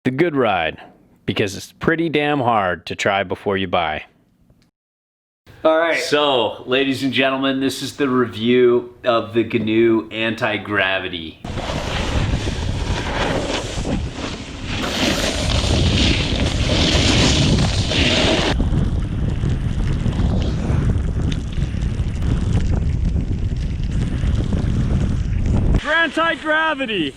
The good ride, because it's pretty damn hard to try before you buy. All right. So, ladies and gentlemen, this is the review of the GNU Antigravity. Antigravity!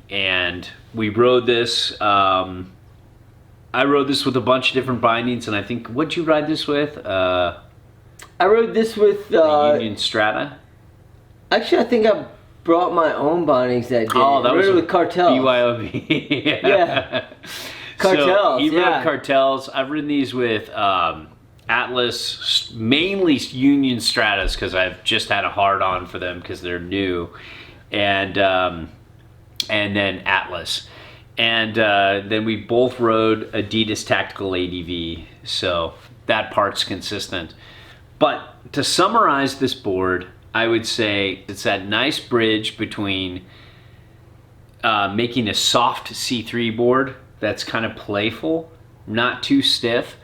And we rode this, I rode this with a bunch of different bindings, and I think, what'd you ride this with? I rode this with the Union Strata? Actually, I think I brought my own bindings that day. Oh, that was with Cartels. BYOB. Yeah. Cartels, so he rode Cartels. I've ridden these with Atlas, mainly Union Stratas, because I've just had a hard-on for them because they're new. And then Atlas. And then we both rode Adidas Tactical ADV, so that part's consistent. But to summarize this board, I would say it's that nice bridge between making a soft C3 board that's kind of playful, not too stiff,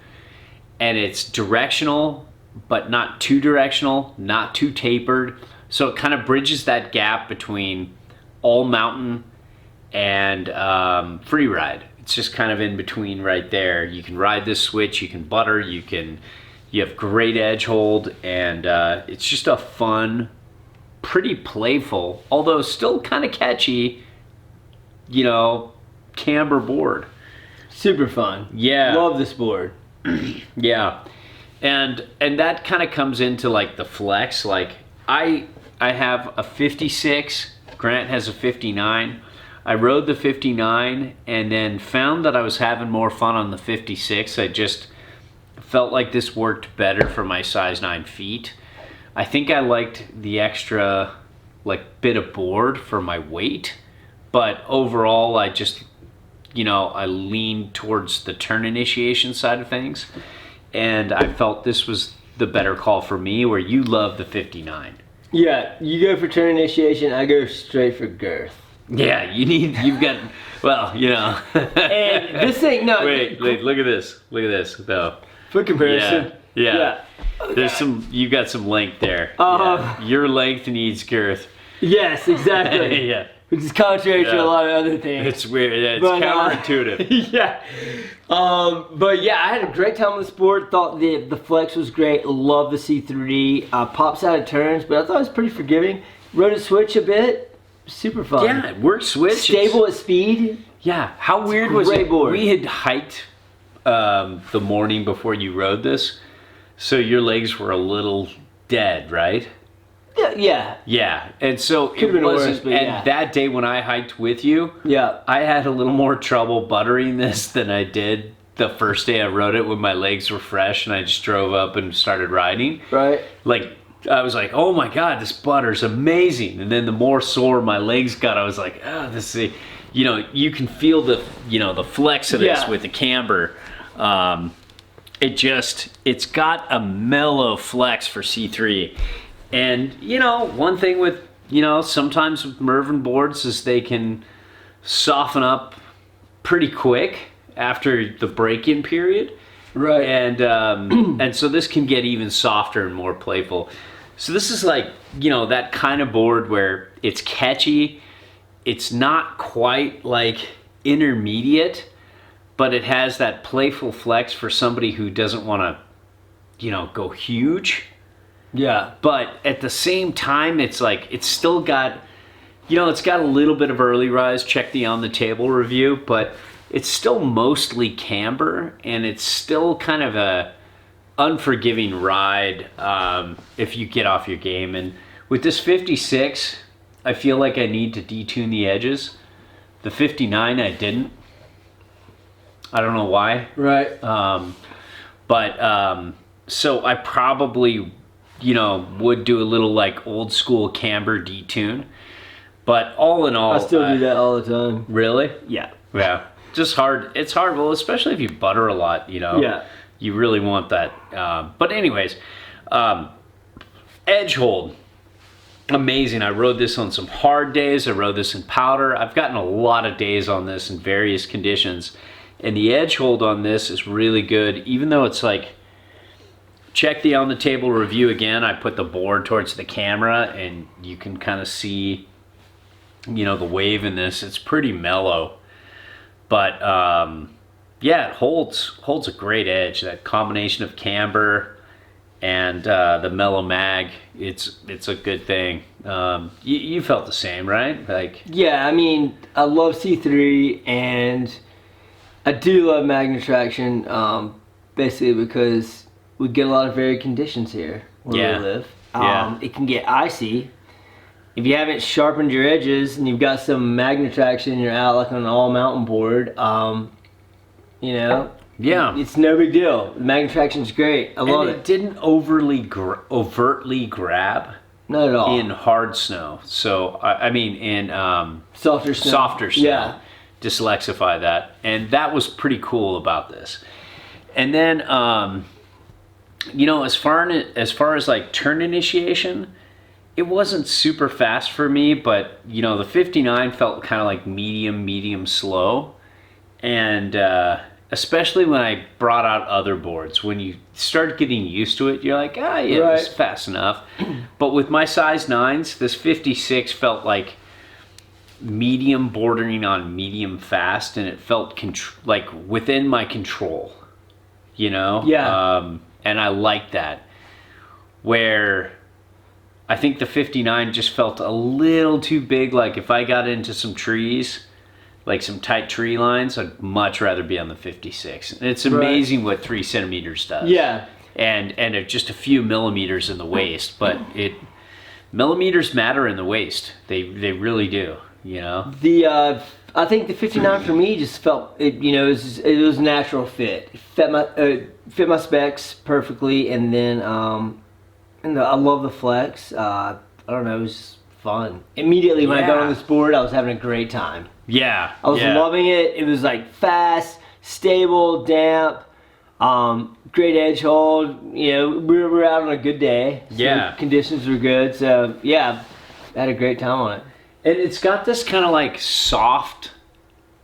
and it's directional, but not too directional, not too tapered. So it kind of bridges that gap between all mountain and free ride. It's just kind of in between right there. You can ride this switch, you can butter, you have great edge hold, and it's just a fun, pretty playful, although still kind of catchy, you know, camber board. Super fun. Yeah. Love this board. Yeah. And that kind of comes into like the flex. Like I have a 56, Grant has a 59. I rode the 59 and then found that I was having more fun on the 56. I just felt like this worked better for my size 9 feet. I think I liked the extra like bit of board for my weight, but overall I just, you know, I leaned towards the turn initiation side of things, and I felt this was the better call for me, where you love the 59. Yeah, you go for turn initiation, I go straight for girth. Yeah, you've got, well, you know. And this thing, no. Wait, look at this, though. For comparison. Yeah. Okay. There's you got some length there. Yeah. Your length needs girth. Yes, exactly. Yeah. Which is contrary to a lot of other things. It's weird, yeah, it's counterintuitive. Yeah. But yeah, I had a great time on this board. Thought the flex was great. Love the C3. Pops out of turns, but I thought it was pretty forgiving. Rode a switch a bit. Super fun. Yeah, it worked switch. Stable at speed. Yeah, how weird was it? Board. We had hiked the morning before you rode this, so your legs were a little dead, right? Yeah. Yeah, and so Could've it been wasn't. worse, and that day when I hiked with you, yeah, I had a little more trouble buttering this than I did the first day I rode it when my legs were fresh and I just drove up and started riding. Right. Like, I was like, oh my God, this butter's amazing. And then the more sore my legs got, I was like, oh, this is, you know, you can feel the, you know, the flex of this with the camber. It's got a mellow flex for C3. And, you know, one thing with, you know, sometimes with Mervin boards is they can soften up pretty quick after the break-in period. Right. And so this can get even softer and more playful. So this is like, you know, that kind of board where it's catchy. It's not quite like intermediate, but it has that playful flex for somebody who doesn't want to, you know, go huge. Yeah. But at the same time, it's like, it's still got, you know, it's got a little bit of early rise. Check the On the Table review, but it's still mostly camber, and it's still kind of a unforgiving ride if you get off your game. And with this 56, I feel like I need to detune the edges. The 59, I didn't. I don't know why. Right. So I probably would do a little like old school camber detune. But all in all, I still do that all the time. Really? Yeah. Yeah. Just hard. It's hard. Well, especially if you butter a lot, Yeah. You really want that. But anyways, edge hold. Amazing. I rode this on some hard days. I rode this in powder. I've gotten a lot of days on this in various conditions. And the edge hold on this is really good, even though it's like, check the on the table review again. I put the board towards the camera and you can kind of see, the wave in this. It's pretty mellow. But yeah, it holds a great edge. That combination of camber and the mellow mag, it's a good thing. You felt the same, right? Like, yeah, I mean, I love C3 and I do love magnet traction, basically because we get a lot of varied conditions here where we live. It can get icy. If you haven't sharpened your edges and you've got some magnet traction and you're out like on an all mountain board, it's no big deal. The magnet traction's great. I love it. It didn't overtly grab. Not at all. In hard snow. So, I mean, in softer snow. Softer snow. Yeah. Dyslexify that. And that was pretty cool about this. And then, as far as like turn initiation, it wasn't super fast for me, but the 59 felt kind of like medium slow. And especially when I brought out other boards, when you start getting used to it, you're like, it's fast enough. But with my size 9s, this 56 felt like medium bordering on medium fast, and it felt like within my control, Yeah. And I liked that. Where I think the 59 just felt a little too big. Like if I got into some trees, like some tight tree lines, I'd much rather be on the 56. And it's amazing what 3 centimeters does. Yeah. And just a few millimeters in the waist, but millimeters matter in the waist. They really do, I think the 59 for me just felt it was a natural fit. It fit my specs perfectly, and then I love the flex. I don't know, it was just fun. Immediately when I got on this board, I was having a great time. Yeah. I was loving it. It was like fast, stable, damp, great edge hold. We were out on a good day. So the conditions were good. So yeah, I had a great time on it. And it's got this kind of like soft,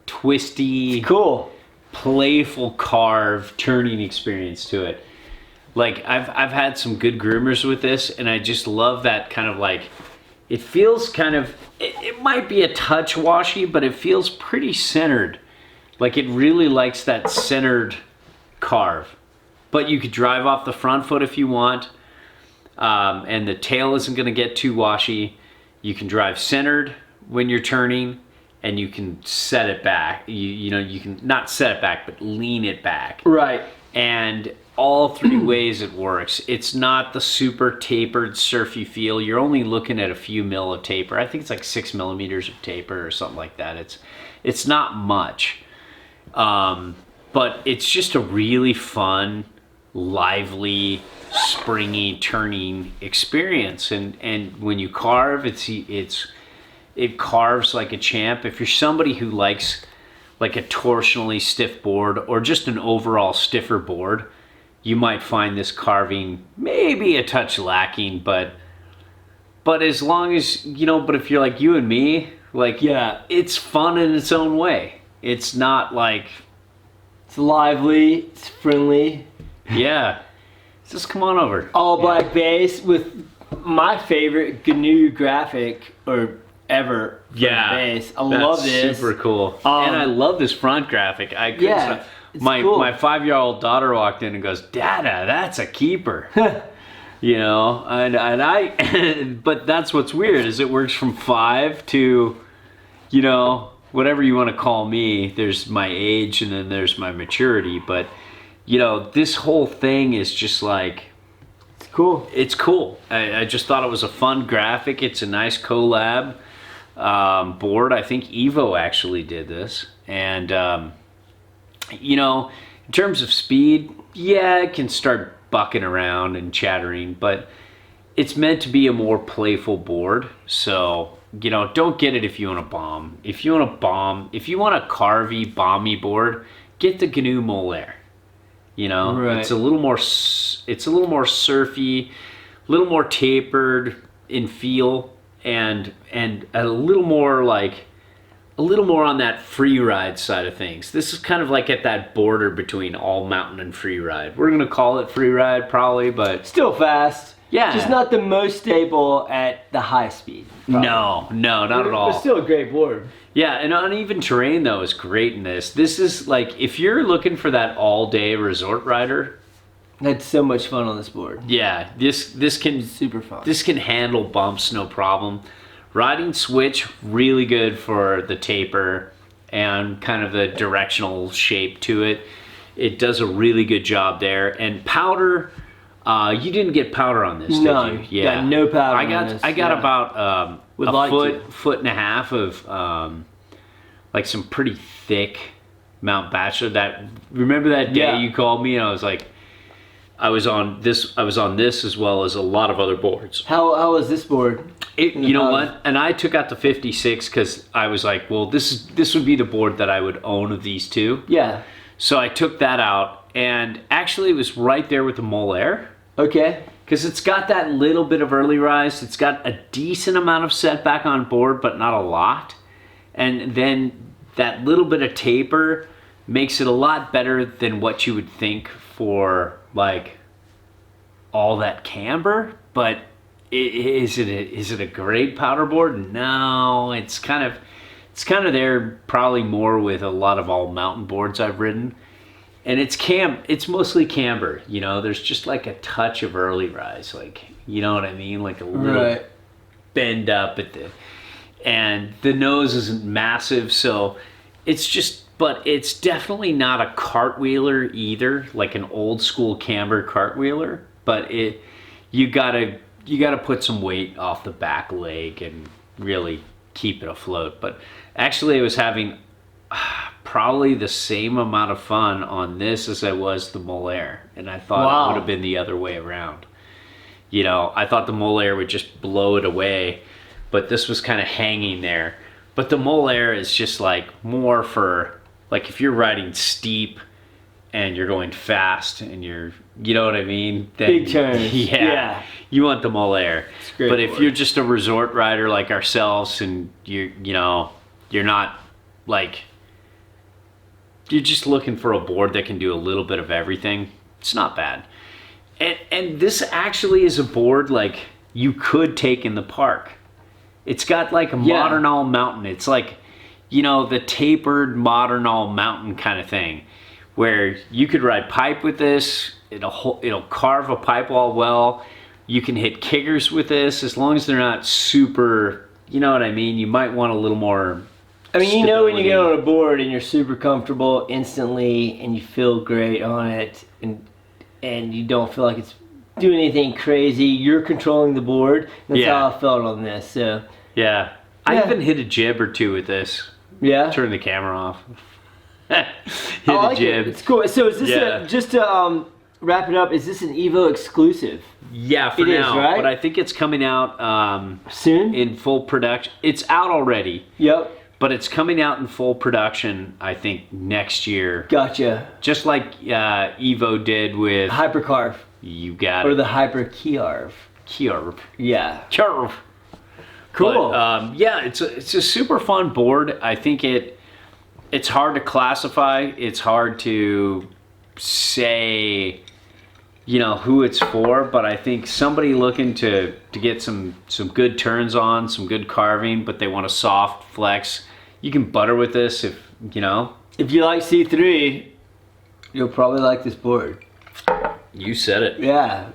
twisty, cool, playful carve turning experience to it. Like I've had some good groomers with this, and I just love that kind of like, it feels kind of, it might be a touch washy, but it feels pretty centered. Like it really likes that centered carve. But you could drive off the front foot if you want, and the tail isn't going to get too washy. You can drive centered when you're turning, and you can set it back. You can not set it back, but lean it back. Right. And all 3 ways it works. It's not the super tapered surfy feel. You're only looking at a few mil of taper. I think it's like 6 millimeters of taper or something like that. It's not much, but it's just a really fun, lively, springy turning experience. And when you carve, it carves like a champ. If you're somebody who likes like a torsionally stiff board or just an overall stiffer board, you might find this carving maybe a touch lacking, but as long as, but if you're like you and me, like, it's fun in its own way. It's not like, it's lively, it's friendly. Yeah. Just come on over. All black base with my favorite GNU graphic or ever for the base. I love this. Super cool. And I love this front graphic. My 5-year-old daughter walked in and goes, "Dada, that's a keeper." And I but that's what's weird is it works from 5 to, whatever you want to call me. There's my age and then there's my maturity, but this whole thing is just like, it's cool. It's cool. I just thought it was a fun graphic. It's a nice collab board. I think Evo actually did this. And, in terms of speed, it can start bucking around and chattering, but it's meant to be a more playful board. So, you know, don't get it if you want to bomb. If you want a carvy, bomby board, get the GNU Molaire. You know, Right. it's a little more surfy, a little more tapered in feel, and a little more on that free ride side of things. This is kind of like at that border between all mountain and free ride. We're gonna call it free ride probably, but Still fast. yeah, Just not the most stable at the high speed. probably. no, not at But all. still a great board. Yeah, and uneven terrain though is great in this. This is like if you're looking for that all-day resort rider. Had so much fun on this board. Yeah, this can Super fun. This can handle bumps no problem. Riding switch, really good for the taper and kind of the directional shape to it. It does a really good job there. And powder, you didn't get powder on this, None. did you? Got no powder I got on this, I got yeah. about Would a like foot and a half of like some pretty thick Mount Bachelor. Remember that day Yeah. you called me and I was like, I was on this as well as a lot of other boards. How was this board? You know powder? what? And I took out the 56 because I was like, well, this would be the board that I would own of these two. Yeah. So I took that out, and actually it was right there with the Molaire Okay. because it's got that little bit of early rise. It's got a decent amount of setback on board, but not a lot. And then that little bit of taper makes it a lot better than what you would think for like all that camber. But is it a great powder board? No, it's kind of there probably more with a lot of all mountain boards I've ridden. And it's mostly camber, you know, there's just like a touch of early rise, like, you know what I mean? Like a little Right. bend up and the nose isn't massive, so but it's definitely not a cartwheeler either, like an old school camber cartwheeler, but you gotta put some weight off the back leg and really keep it afloat. But actually I was having probably the same amount of fun on this as I was the Molaire, and I thought Wow. it would have been the other way around. You know, I thought the Molaire would just blow it away, but this was kind of hanging there. But the Molaire is just like more for like if you're riding steep and you're going fast and you know what I mean? Then, Big turns. Yeah. You want the Molaire. great But if board. you're just a resort rider like ourselves and you're not like, you're just looking for a board that can do a little bit of everything, it's not bad. And this actually is a board like you could take in the park. It's got like a Yeah. modern all mountain. It's like, you know, the tapered modern all mountain kind of thing, where you could ride pipe with this. It'll carve a pipe wall well. You can hit kickers with this as long as they're not super. You know what I mean? You might want a little more. I mean, you know when you get stability. on a board and you're super comfortable instantly and you feel great on it and you don't feel like it's doing anything crazy, you're controlling the board. That's Yeah. how I felt on this. So, Yeah. I Yeah. even hit a jib or two with this. yeah. Turn the camera off. Hit I a like jib. it. It's cool. So is this Yeah. just to wrap it up, is this an Evo exclusive Yeah, for It is, now. right? But I think it's coming out soon? in full production. It's out already, Yep. but it's coming out in full production, I think, next year. Gotcha. Just like Evo did with Hypercarve. You Got Or It. the Hyper Kiarv. Kiarv. Yeah. Kiarv. Cool. But, yeah, it's a super fun board. I think it's hard to classify. It's hard to say, you know, who it's for, but I think somebody looking to get some good turns on, some good carving, but they want a soft flex. You can butter with this if, you know. If you like C3, you'll probably like this board. You said it. Yeah.